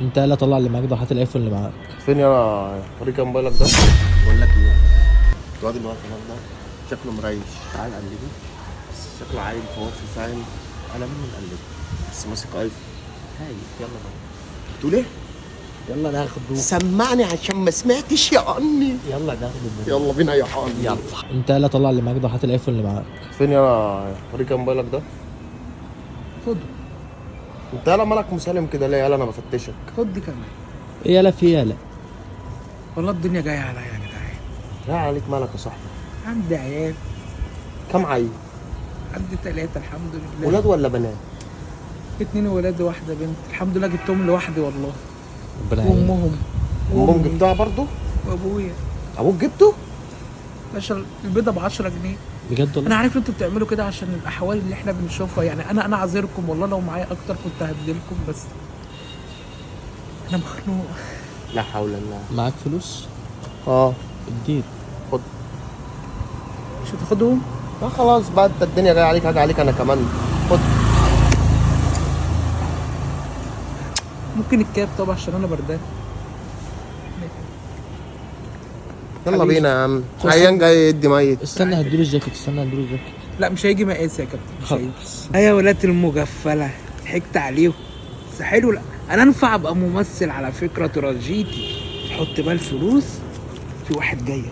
انت لا طلع اللي معاك ده، هات الايفون اللي معاك. فين يا وريك موبايلك ده؟ بقول لك ايه، الواد اللي واقف هناك ده شكله مريش، تعال قلبه. شكله عيل فوفي فاهم، انا منه نقلبه بس ماسك ايفون هاي. يلا بقى بتقول ايه؟ يلا ناخد سمعني عشان ما سمعتش يا عني. يلا ناخد يلا بينا يا عني. يلا انت لا طلع اللي معاك ده، هات الايفون اللي معاك. فين يا وريك موبايلك ده؟ خد انت يالا مالك مسالم كده ليه؟ يالا انا بفتشك. خد دي كمان. ايه يالا في يالا؟ والله الدنيا جايه عليا يا جدعان. لا عليك مالك يا صاحبي؟ عندي عيال، كم عيل؟ عندي 3 الحمد لله. ولاد ولا بنات؟ 2 ولاد وواحده بنت، الحمد لله جبتهم لوحدي والله. ربنا يعينك. وامهم امهم جبتها برضه؟ وابويا. ابوك جبته؟ باشا البيضه ب 10 جنيه. بجد انا والله؟ عارف انتوا بتعملوا كده عشان الاحوال اللي احنا بنشوفها، يعني انا عذركم والله، لو معايا اكتر كنت هديلكم، بس انا مخنوق. لا حول الله. معاك فلوس؟ اه اديك. خد. مش هتاخدهم؟ لا خلاص بقى، انت الدنيا جايه عليك، هاجي عليك انا كمان. خد. ممكن الكاب طبعا عشان انا بردان. يلا حبيبي. بينا يا عم، عيان جاي يدي ميت. استنى هديله الجاكيت، استنى هديله الجاكيت. لا مش هيجي مقاس يا كابتن، مش هيجي. خلاص. يا ولاد المغفله ضحكت عليهم، بس حلو. لا انا انفع ابقى ممثل على فكره تراجيدي. حط بقى الفلوس، في واحد جاي اهو.